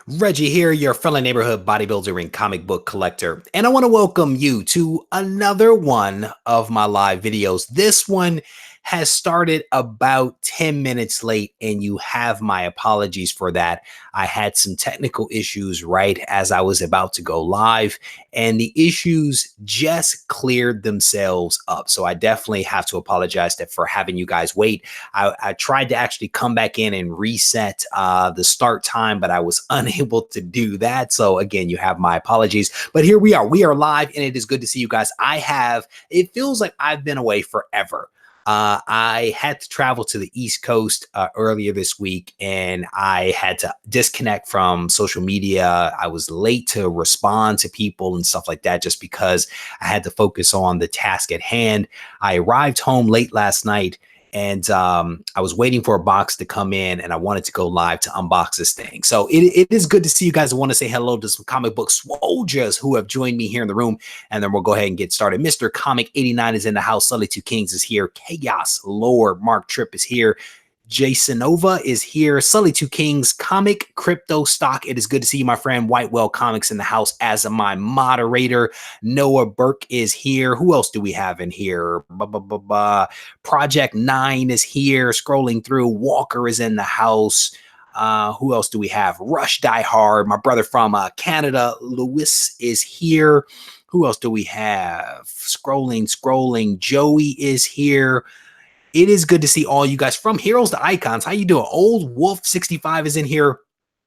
Reggie here, your fellow neighborhood bodybuilder and comic book collector. And I want to welcome you to another one of my live videos. This one has started about 10 minutes late, and you have my apologies for that. I had some technical issues right as I was about to go live, and the issues just cleared themselves up. So I definitely have to apologize for having you guys wait. I tried to actually come back in and reset the start time, but I was unable to do that. So again, you have my apologies, but here we are. We are live, and it is good to see you guys. It feels like I've been away forever. I had to travel to the East Coast earlier this week, and I had to disconnect from social media. I was late to respond to people and stuff like that just because I had to focus on the task at hand. I arrived home late last night, and I was waiting for a box to come in, and I wanted to go live to unbox this thing. So it is good to see you guys. I want to say hello to some comic book soldiers who have joined me here in the room, and then we'll go ahead and get started. Mr. Comic 89 is in the house. Sully 2 Kings is here. Chaos Lord Mark Tripp is here. Jason Nova is here. Sully 2 Kings, Comic Crypto Stock. It is good to see you, my friend. Whitewell Comics in the house as my moderator. Noah Burke is here. Who else do we have in here? Project 9 is here. Scrolling through. Walker is in the house. Who else do we have? Rush Die Hard. My brother from Canada, Lewis, is here. Who else do we have? Scrolling. Joey is here. It is good to see all you guys from Heroes to Icons. How you doing? Old Wolf 65 is in here.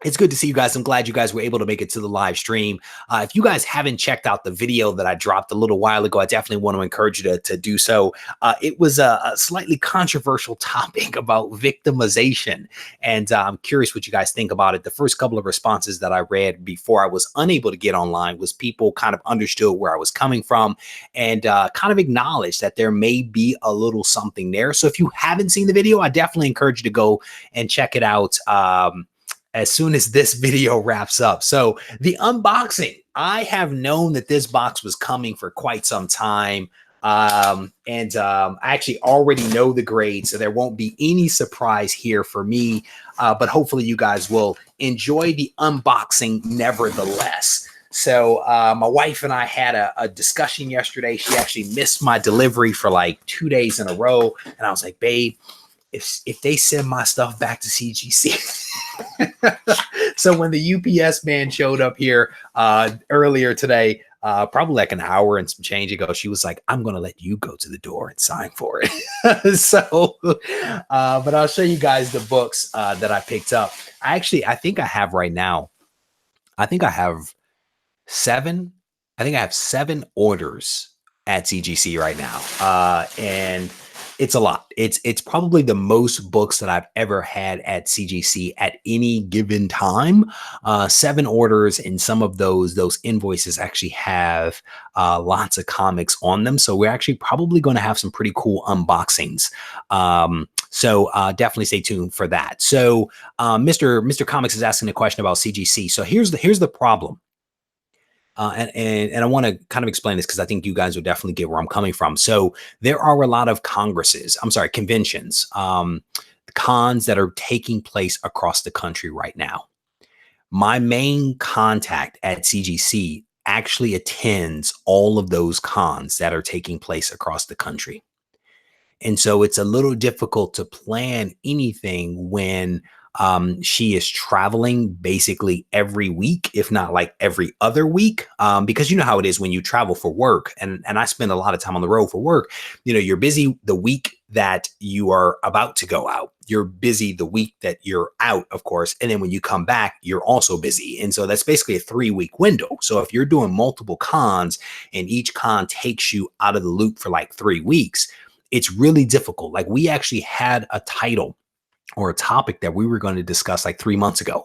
It's good to see you guys. I'm glad you guys were able to make it to the live stream. If you guys haven't checked out the video that I dropped a little while ago, I definitely want to encourage you to do so. It was a slightly controversial topic about victimization, and I'm curious what you guys think about it. The first couple of responses that I read before I was unable to get online was people kind of understood where I was coming from and kind of acknowledged that there may be a little something there. So if you haven't seen the video, I definitely encourage you to go and check it out as soon as this video wraps up. So the unboxing, I have known that this box was coming for quite some time. I actually already know the grade, so there won't be any surprise here for me. But hopefully you guys will enjoy the unboxing nevertheless. So my wife and I had a discussion yesterday. She actually missed my delivery for like 2 days in a row. And I was like, babe, if they send my stuff back to CGC. So when the UPS man showed up here earlier today, probably like an hour and some change ago, she was like, I'm going to let you go to the door and sign for it. So, but I'll show you guys the books that I picked up. I think I have right now, I think I have 7 orders at CGC right now. And it's a lot. It's probably the most books that I've ever had at CGC at any given time. 7 orders, and some of those invoices actually have lots of comics on them. So we're actually probably going to have some pretty cool unboxings. So definitely stay tuned for that. So Mr. Comics is asking a question about CGC. So here's the problem. And I want to kind of explain this because I think you guys will definitely get where I'm coming from. So there are a lot of conventions, cons that are taking place across the country right now. My main contact at CGC actually attends all of those cons that are taking place across the country. And so it's a little difficult to plan anything when she is traveling basically every week, if not like every other week, because you know how it is when you travel for work. And I spend a lot of time on the road for work. You know, you're busy the week that you are about to go out. You're busy the week that you're out, of course. And then when you come back, you're also busy. And so that's basically a 3-week window. So if you're doing multiple cons and each con takes you out of the loop for like 3 weeks, it's really difficult. Like we actually had a title or a topic that we were going to discuss like 3 months ago.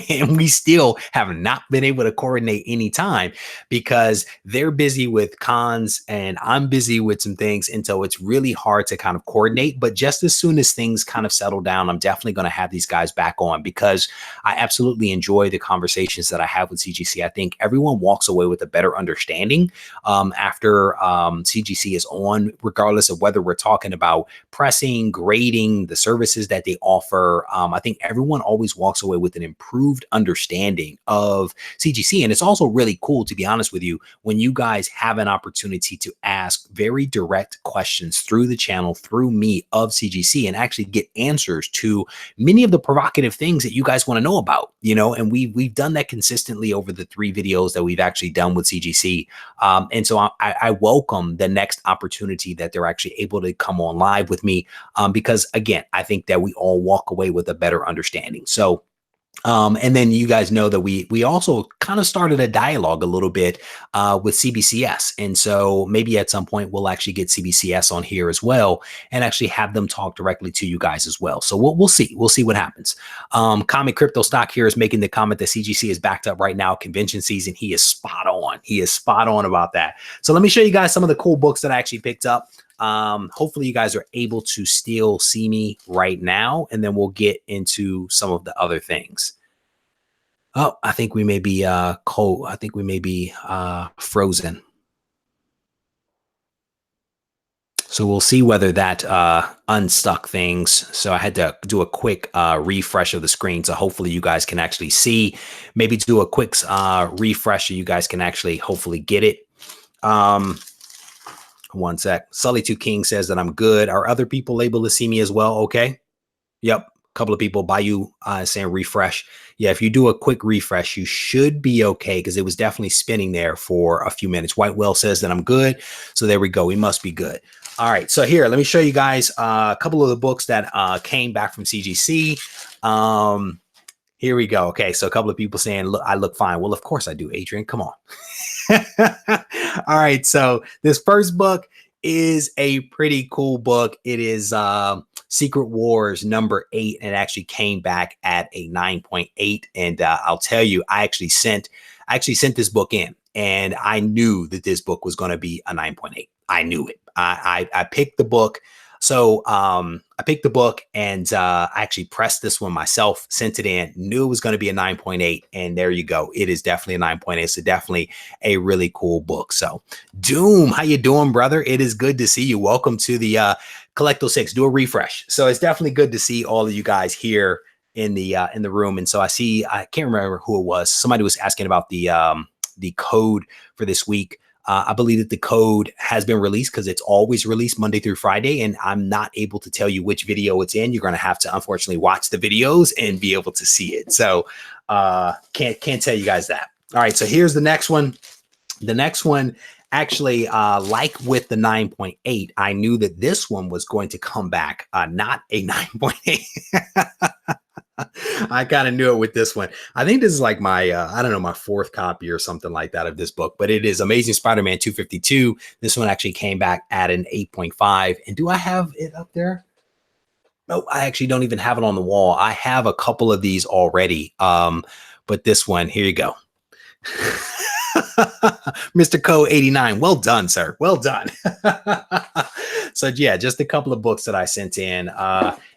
And we still have not been able to coordinate any time because they're busy with cons and I'm busy with some things. And so it's really hard to kind of coordinate. But just as soon as things kind of settle down, I'm definitely going to have these guys back on because I absolutely enjoy the conversations that I have with CGC. I think everyone walks away with a better understanding after CGC is on, regardless of whether we're talking about pressing, grading, the services that they they offer. I think everyone always walks away with an improved understanding of CGC. And it's also really cool, to be honest with you, when you guys have an opportunity to ask very direct questions through the channel, through me, of CGC, and actually get answers to many of the provocative things that you guys want to know about, and we've done that consistently over the 3 videos that we've actually done with CGC. And so I welcome the next opportunity that they're actually able to come on live with me, because again, I think that we all walk away with a better understanding. So and then you guys know that we also kind of started a dialogue a little bit with CBCS. And so maybe at some point we'll actually get CBCS on here as well and actually have them talk directly to you guys as well. So we'll see. We'll see what happens. Comic Crypto Stock here is making the comment that CGC is backed up right now. Convention season. He is spot on. He is spot on about that. So let me show you guys some of the cool books that I actually picked up. Hopefully you guys are able to still see me right now, and then we'll get into some of the other things. Oh, I think we may be cold. I think we may be frozen. So we'll see whether that unstuck things. So I had to do a quick refresh of the screen. So hopefully you guys can actually see. Maybe do a quick refresh so you guys can actually hopefully get it. One sec. Sully2 King says that I'm good. Are other people able to see me as well? Okay. Yep. A couple of people by you saying refresh. Yeah, if you do a quick refresh, you should be okay, because it was definitely spinning there for a few minutes. White Well says that I'm good. So there we go. We must be good. All right. So here, let me show you guys a couple of the books that came back from CGC. Here we go. Okay. So a couple of people saying, look, I look fine. Well, of course I do, Adrian. Come on. All right. So this first book is a pretty cool book. It is Secret Wars number 8, and it actually came back at a 9.8. And I'll tell you, I actually sent this book in, and I knew that this book was going to be a 9.8. I knew it. I picked the book. So I picked the book, and I actually pressed this one myself, sent it in, knew it was going to be a 9.8. And there you go. It is definitely a 9.8. So definitely a really cool book. So Doom, how you doing, brother? It is good to see you. Welcome to the Collecto 6. Do a refresh. So it's definitely good to see all of you guys here in the room. And so I can't remember who it was. Somebody was asking about the code for this week. I believe that the code has been released, because it's always released Monday through Friday, and I'm not able to tell you which video it's in. You're going to have to, unfortunately, watch the videos and be able to see it. So can't tell you guys that. All right, so here's the next one. The next one, actually, like with the 9.8, I knew that this one was going to come back, not a 9.8. I kind of knew it with this one. I think this is like my, I don't know, my 4th copy or something like that of this book, but it is Amazing Spider-Man 252. This one actually came back at an 8.5. And do I have it up there? Nope, I actually don't even have it on the wall. I have a couple of these already. But this one, here you go. Mr. Co 89. Well done, sir. Well done. So yeah, just a couple of books that I sent in.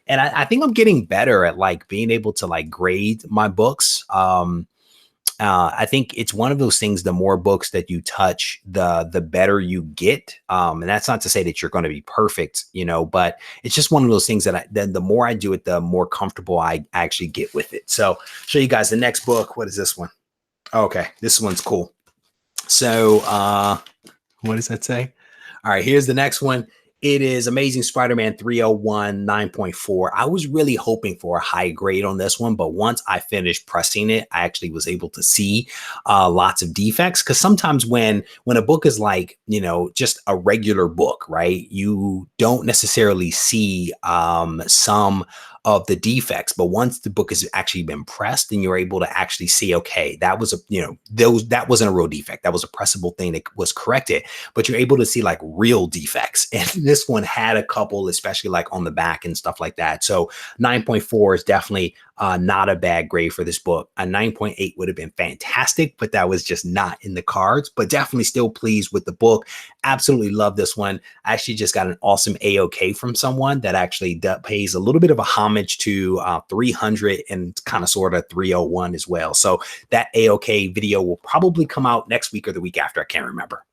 And I think I'm getting better at like being able to like grade my books. I think it's one of those things, the more books that you touch, the better you get. And that's not to say that you're going to be perfect, but it's just one of those things that then the more I do it, the more comfortable I actually get with it. So show you guys the next book. What is this one? Okay, this one's cool. So what does that say? All right, here's the next one. It is Amazing Spider-Man 301 9.4. I was really hoping for a high grade on this one, but once I finished pressing it, I actually was able to see lots of defects. Because sometimes when a book is like, just a regular book, right, you don't necessarily see some of the defects, but once the book has actually been pressed, then you're able to actually see, okay, that was that wasn't a real defect. That was a pressable thing that was corrected, but you're able to see like real defects. And this one had a couple, especially like on the back and stuff like that. So 9.4 is definitely not a bad grade for this book. A 9.8 would have been fantastic, but that was just not in the cards, but definitely still pleased with the book. Absolutely love this one. I actually just got an awesome AOK from someone that actually pays a little bit of a homage to 300 and kind of sort of 301 as well. So that AOK video will probably come out next week or the week after. I can't remember.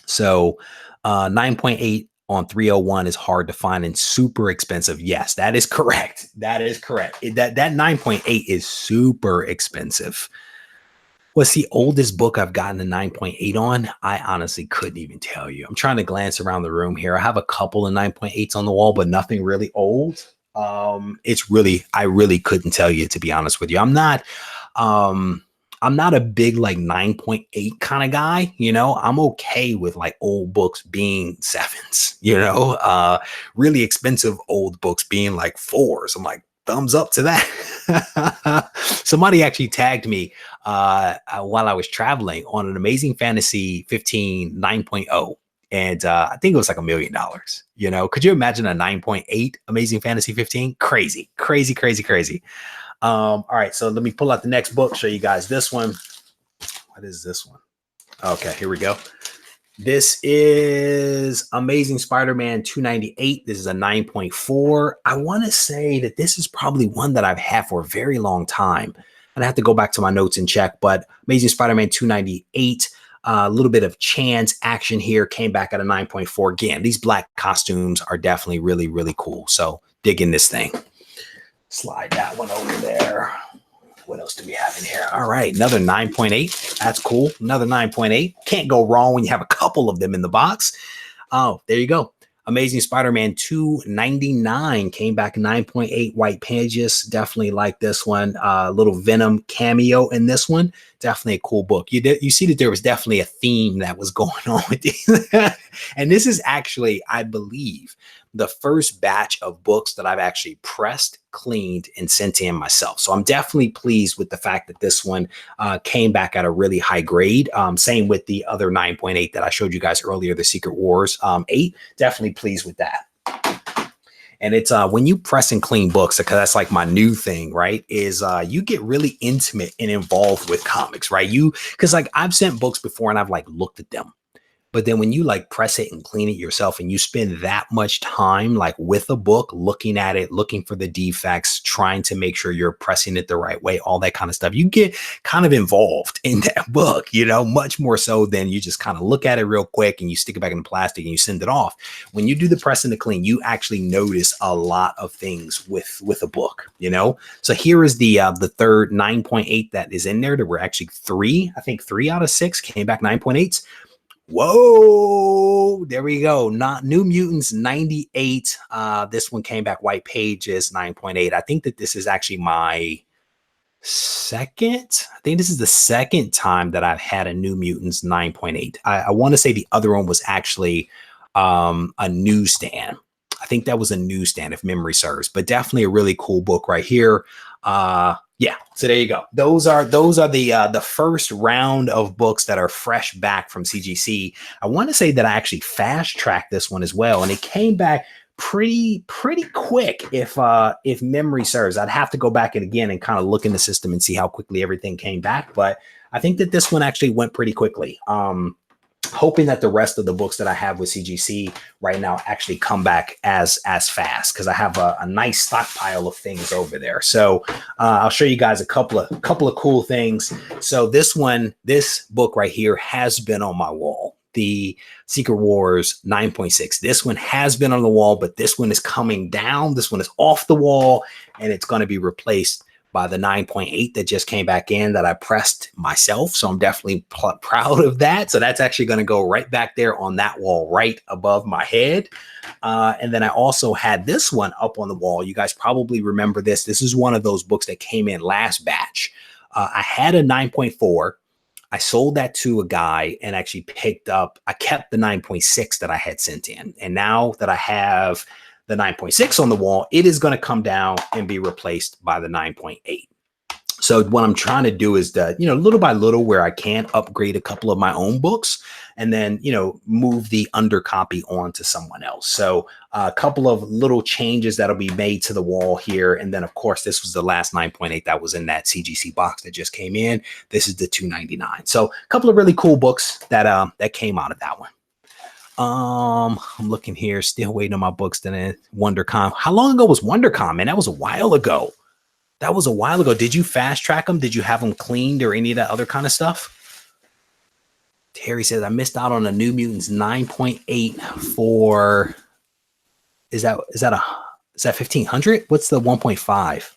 So 9.8 on 301 is hard to find and super expensive. Yes, that is correct. That is correct. That 9.8 is super expensive. What's the oldest book I've gotten a 9.8 on? I honestly couldn't even tell you. I'm trying to glance around the room here. I have a couple of 9.8s on the wall, but nothing really old. I really couldn't tell you, to be honest with you. I'm not a big like 9.8 kind of guy, you know. I'm okay with like old books being sevens, you know, really expensive old books being like fours. I'm like, thumbs up to that. Somebody actually tagged me while I was traveling on an Amazing Fantasy 15 9.0. And I think it was like $1 million. You know, could you imagine a 9.8 Amazing Fantasy 15? Crazy, crazy, crazy, crazy. All right, so let me pull out the next book, show you guys this one. What is this one? Okay, here we go. This is Amazing Spider-Man 298. This is a 9.4. I want to say that this is probably one that I've had for a very long time. And I have to go back to my notes and check, but Amazing Spider-Man 298, a little bit of chance action here, came back at a 9.4. Again, these black costumes are definitely really, really cool. So dig in this thing. Slide that one over there. What else do we have in here? All right, another 9.8. That's cool. Another 9.8. Can't go wrong when you have a couple of them in the box. Oh, there you go. Amazing Spider-Man 299 came back 9.8 white pages. Definitely like this one. Little Venom cameo in this one. Definitely a cool book. You see that there was definitely a theme that was going on with these. And this is actually, I believe, the first batch of books that I've actually pressed, cleaned, and sent in myself. So I'm definitely pleased with the fact that this one came back at a really high grade. Same with the other 9.8 that I showed you guys earlier, the Secret Wars 8. Definitely pleased with that. And it's when you press and clean books, because that's like my new thing, right? Is you get really intimate and involved with comics, right? Because like I've sent books before and I've like looked at them. But then when you like press it and clean it yourself and you spend that much time like with a book, looking at it, looking for the defects, trying to make sure you're pressing it the right way, all that kind of stuff, you get kind of involved in that book, you know, much more so than you just kind of look at it real quick and you stick it back in the plastic and you send it off. When you do the press and the clean, you actually notice a lot of things with a book, you know? So here is the third 9.8 that is in there. There were actually three out of 6 came back 9.8s. Whoa, there we go. Not New Mutants 98. This one came back white pages 9.8. I think that this is actually my second. I think this is the second time that I've had a New Mutants 9.8. I want to say the other one was actually a newsstand. I think that was a newsstand if memory serves, but definitely a really cool book right here. Yeah, so there you go. Those are the first round of books that are fresh back from CGC. I want to say that I actually fast tracked this one as well, and it came back pretty quick if memory serves. I'd have to go back and again and kind of look in the system and see how quickly everything came back, but I think that this one actually went pretty quickly. Hoping that the rest of the books that I have with CGC right now actually come back as fast, because I have a nice stockpile of things over there. So I'll show you guys a couple of cool things. So this book right here has been on my wall, the Secret Wars 9.6. This one has been on the wall, but this one is coming down. This one is off the wall, and it's going to be replaced by the 9.8 that just came back in that I pressed myself. So I'm definitely proud of that. So that's actually going to go right back there on that wall right above my head. And then I also had this one up on the wall. You guys probably remember this. This is one of those books that came in last batch. I had a 9.4. I sold that to a guy and actually I kept the 9.6 that I had sent in. And now that I have the 9.6 on the wall, it is going to come down and be replaced by the 9.8. So what I'm trying to do is that, little by little, where I can upgrade a couple of my own books and then, move the under copy on to someone else. So a couple of little changes that'll be made to the wall here. And then, of course, this was the last 9.8 that was in that CGC box that just came in. This is the 299. So a couple of really cool books that came out of that one. I'm looking here, still waiting on my books. Then WonderCon. How long ago was WonderCon, man? That was a while ago. Did you fast track them? Did you have them cleaned or any of that other kind of stuff? Terry says I missed out on the New Mutants 9.8 for is that 1500? What's the 1.5?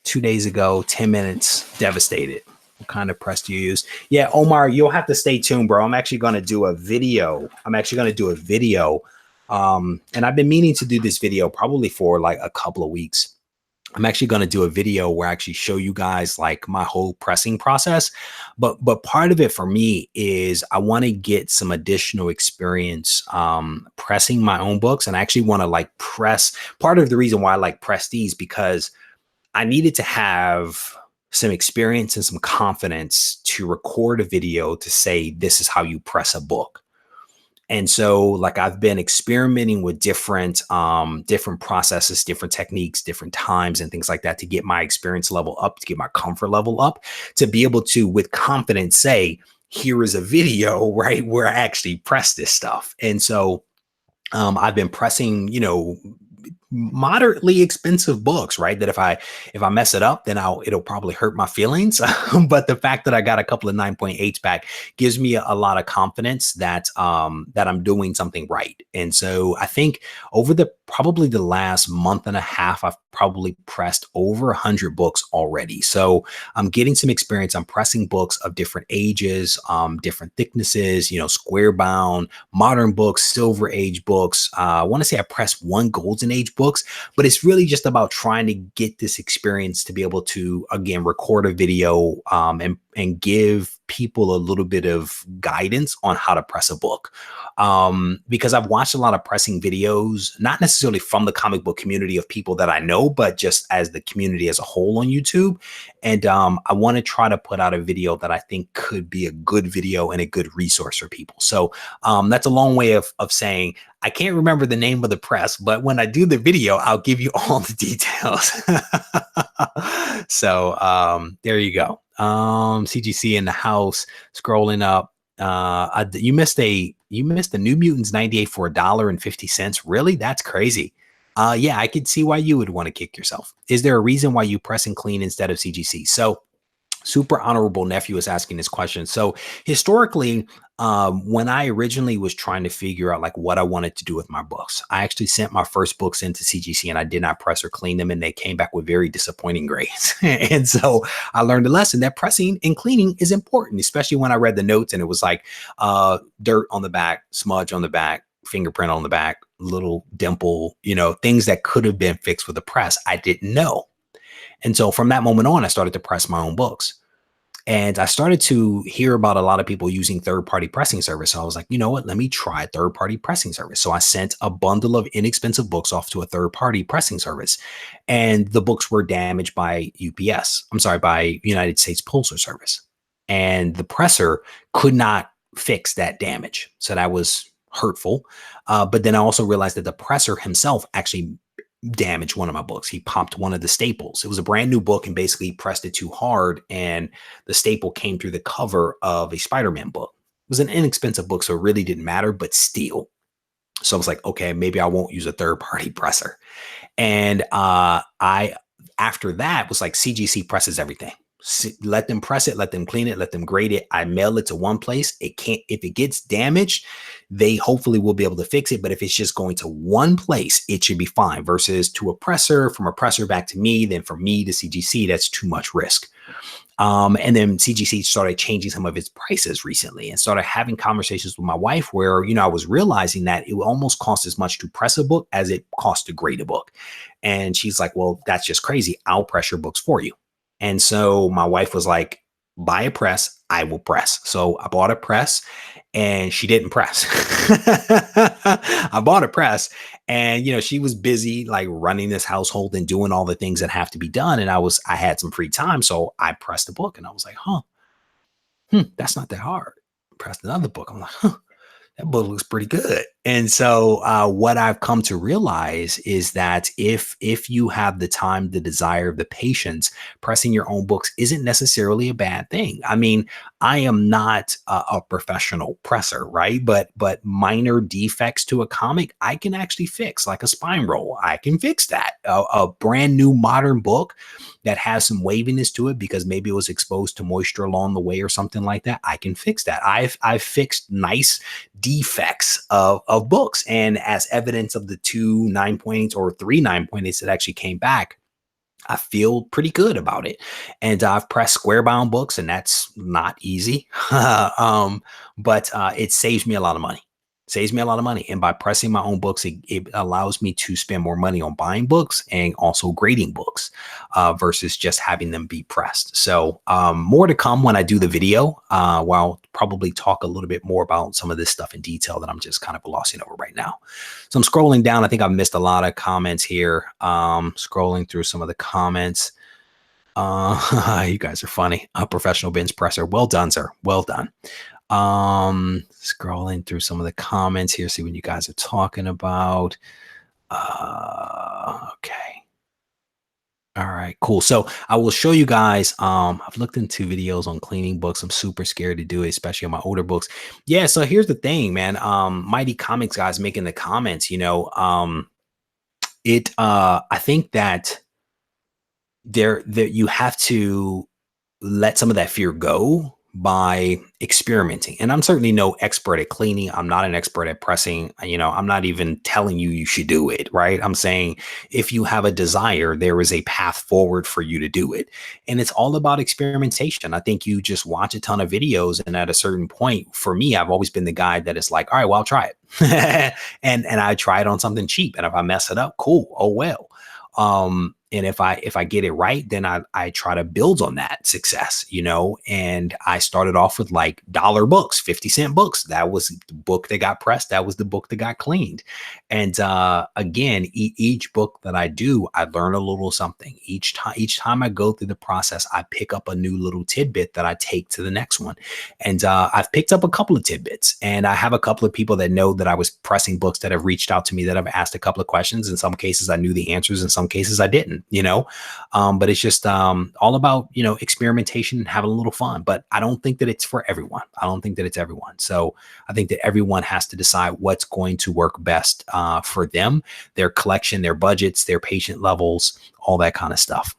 2 days ago, 10 minutes, devastated. What kind of press do you use? Yeah, Omar, you'll have to stay tuned, bro. I'm actually going to do a video. And I've been meaning to do this video probably for like a couple of weeks. I'm actually going to do a video where I actually show you guys like my whole pressing process. But part of it for me is I want to get some additional experience pressing my own books. And I actually want to like press. Part of the reason why I like press these because I needed to have some experience and some confidence to record a video to say, this is how you press a book. And so like I've been experimenting with different processes, different techniques, different times and things like that to get my experience level up, to get my comfort level up, to be able to with confidence say, here is a video, right, where I actually press this stuff. And so I've been pressing, moderately expensive books, right? That if I mess it up, then it'll probably hurt my feelings. But the fact that I got a couple of 9.8s back gives me a lot of confidence that I'm doing something right. And so I think over probably the last month and a half, I've probably pressed over 100 books already. So I'm getting some experience. I'm pressing books of different ages, different thicknesses, square bound, modern books, silver age books. I want to say I pressed one golden age books, but it's really just about trying to get this experience to be able to, again, record a video and give people a little bit of guidance on how to press a book. Because I've watched a lot of pressing videos, not necessarily from the comic book community of people that I know, but just as the community as a whole on YouTube. And I want to try to put out a video that I think could be a good video and a good resource for people. So that's a long way of saying, I can't remember the name of the press, but when I do the video, I'll give you all the details. So there you go. CGC in the house, scrolling up. You missed the New Mutants 98 for $1.50. Really? That's crazy. Yeah, I could see why you would want to kick yourself. Is there a reason why you press and clean instead of CGC? So Super Honorable Nephew is asking this question. So historically, when I originally was trying to figure out like what I wanted to do with my books, I actually sent my first books into CGC and I did not press or clean them. And they came back with very disappointing grades. And so I learned a lesson that pressing and cleaning is important, especially when I read the notes and it was like dirt on the back, smudge on the back, fingerprint on the back, little dimple, things that could have been fixed with a press. I didn't know. And so from that moment on, I started to press my own books. And I started to hear about a lot of people using third-party pressing service. So I was like, you know what, let me try a third-party pressing service. So I sent a bundle of inexpensive books off to a third-party pressing service. And the books were damaged by by United States Postal Service. And the presser could not fix that damage. So that was hurtful. But then I also realized that the presser himself actually damaged one of my books. He popped one of the staples. It was a brand new book and basically pressed it too hard. And the staple came through the cover of a Spider-Man book. It was an inexpensive book, so it really didn't matter, but still. So I was like, okay, maybe I won't use a third-party presser. And after that was like CGC presses everything. Let them press it, let them clean it, let them grade it. I mail it to one place. If it gets damaged, they hopefully will be able to fix it. But if it's just going to one place, it should be fine versus to a presser, from a presser back to me, then from me to CGC, that's too much risk. And then CGC started changing some of its prices recently and started having conversations with my wife where, I was realizing that it almost cost as much to press a book as it cost to grade a book. And she's like, well, that's just crazy. I'll press your books for you. And so my wife was like, buy a press, I will press. So I bought a press and she didn't press. I bought a press and, she was busy like running this household and doing all the things that have to be done. And I had some free time. So I pressed the book and I was like, that's not that hard. Pressed another book. I'm like, that book looks pretty good. And so what I've come to realize is that if you have the time, the desire, the patience, pressing your own books isn't necessarily a bad thing. I mean, I am not a professional presser, right? But minor defects to a comic, I can actually fix, like a spine roll. I can fix that. A brand new modern book that has some waviness to it because maybe it was exposed to moisture along the way or something like that. I can fix that. I've fixed nice defects of books. And as evidence of the 2 9.8s or 3 9.8s that actually came back, I feel pretty good about it. And I've pressed square bound books, and that's not easy. But it saves me a lot of money. Saves me a lot of money. And by pressing my own books, it allows me to spend more money on buying books and also grading books versus just having them be pressed. So more to come when I do the video, where I'll probably talk a little bit more about some of this stuff in detail that I'm just kind of glossing over right now. So I'm scrolling down. I think I've missed a lot of comments here. Scrolling through some of the comments. You guys are funny. A professional bench presser. Well done, sir. Well done. Scrolling through some of the comments here, see what you guys are talking about. Okay. All right, cool. So I will show you guys. I've looked into videos on cleaning books. I'm super scared to do it, especially on my older books. Yeah, so here's the thing, man. Mighty Comics guys making the comments, I think that that you have to let some of that fear go by experimenting. And I'm certainly no expert at cleaning. I'm not an expert at pressing. I'm not even telling you should do it, right? I'm saying if you have a desire, there is a path forward for you to do it. And it's all about experimentation. I think you just watch a ton of videos, and at a certain point, for me, I've always been the guy that is like, all right, well, I'll try it. and I try it on something cheap. And if I mess it up, cool. Oh, well. And if I get it right, then I try to build on that success, and I started off with like dollar books, 50-cent books. That was the book that got pressed. That was the book that got cleaned. And again, each book that I do, I learn a little something. Each time I go through the process, I pick up a new little tidbit that I take to the next one. And I've picked up a couple of tidbits, and I have a couple of people that know that I was pressing books that have reached out to me, that I've asked a couple of questions. In some cases, I knew the answers. In some cases, I didn't. But it's just all about experimentation and having a little fun. But I don't think that it's for everyone. So I think that everyone has to decide what's going to work best for them, their collection, their budgets, their patient levels, all that kind of stuff.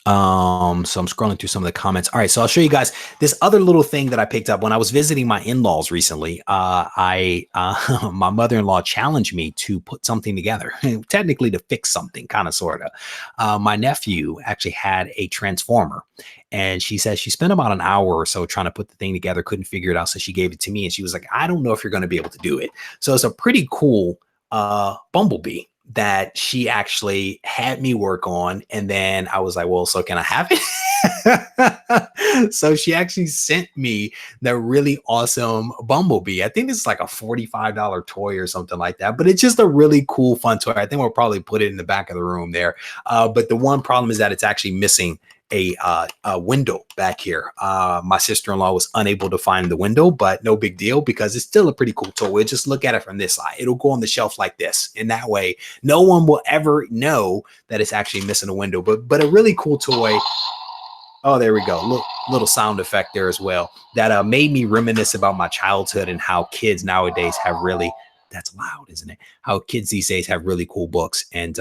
So I'm scrolling through some of the comments. All right, so I'll show you guys this other little thing that I picked up when I was visiting my in-laws recently. My mother-in-law challenged me to put something together, technically to fix something, kind of, sort of. My nephew actually had a transformer, and she says she spent about an hour or so trying to put the thing together, couldn't figure it out, so she gave it to me, and she was like, I don't know if you're going to be able to do it. So it's a pretty cool bumblebee that she actually had me work on. And then I was like, well, so can I have it? So she actually sent me the really awesome bumblebee. I think it's like a $45 toy or something like that, but it's just a really cool, fun toy. I think we'll probably put it in the back of the room there. But the one problem is that it's actually missing a window back here. My sister-in-law was unable to find the window, but no big deal because it's still a pretty cool toy. We'll just look at it from this side. It'll go on the shelf like this. And that way, no one will ever know that it's actually missing a window. But a really cool toy. Oh, there we go. Little sound effect there as well. That made me reminisce about my childhood and how kids nowadays have really, that's loud, isn't it? How kids these days have really cool books. And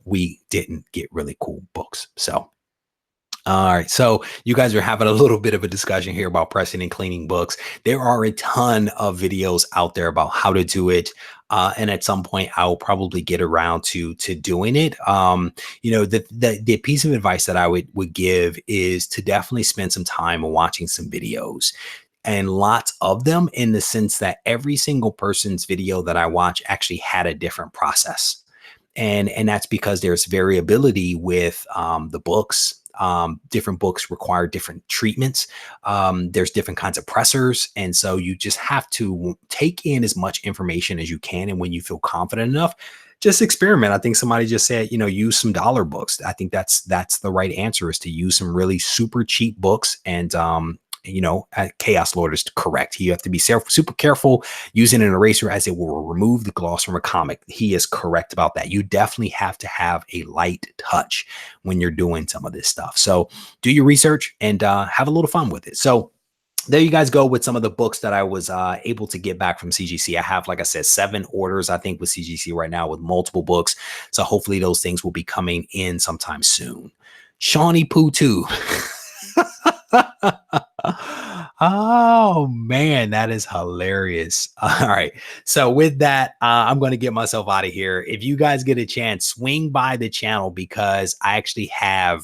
we didn't get really cool books. So all right, so you guys are having a little bit of a discussion here about pressing and cleaning books. There are a ton of videos out there about how to do it. And at some point, I'll probably get around to doing it. The piece of advice that I would give is to definitely spend some time watching some videos, and lots of them, in the sense that every single person's video that I watch actually had a different process. And that's because there's variability with the books. Different books require different treatments. There's different kinds of pressers. And so you just have to take in as much information as you can. And when you feel confident enough, just experiment. I think somebody just said, use some dollar books. I think that's the right answer, is to use some really super cheap books and Chaos Lord is correct. You have to be super careful using an eraser, as it will remove the gloss from a comic. He is correct about that. You definitely have to have a light touch when you're doing some of this stuff. So do your research and have a little fun with it. So there you guys go with some of the books that I was able to get back from CGC. I have, like I said, 7 orders, I think, with CGC right now with multiple books. So hopefully those things will be coming in sometime soon. Shawnee Poo 2. Oh man, that is hilarious. All right. So with that, I'm going to get myself out of here. If you guys get a chance, swing by the channel because I actually have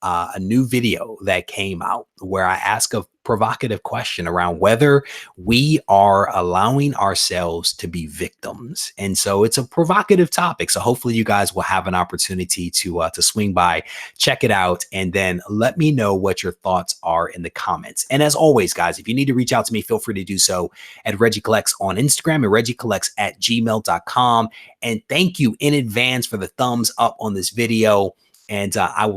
a new video that came out where I ask a provocative question around whether we are allowing ourselves to be victims. And so it's a provocative topic. So hopefully you guys will have an opportunity to swing by, check it out, and then let me know what your thoughts are in the comments. And as always, guys, if you need to reach out to me, feel free to do so at Regie Collects on Instagram and regiecollects@gmail.com. And thank you in advance for the thumbs up on this video. And I will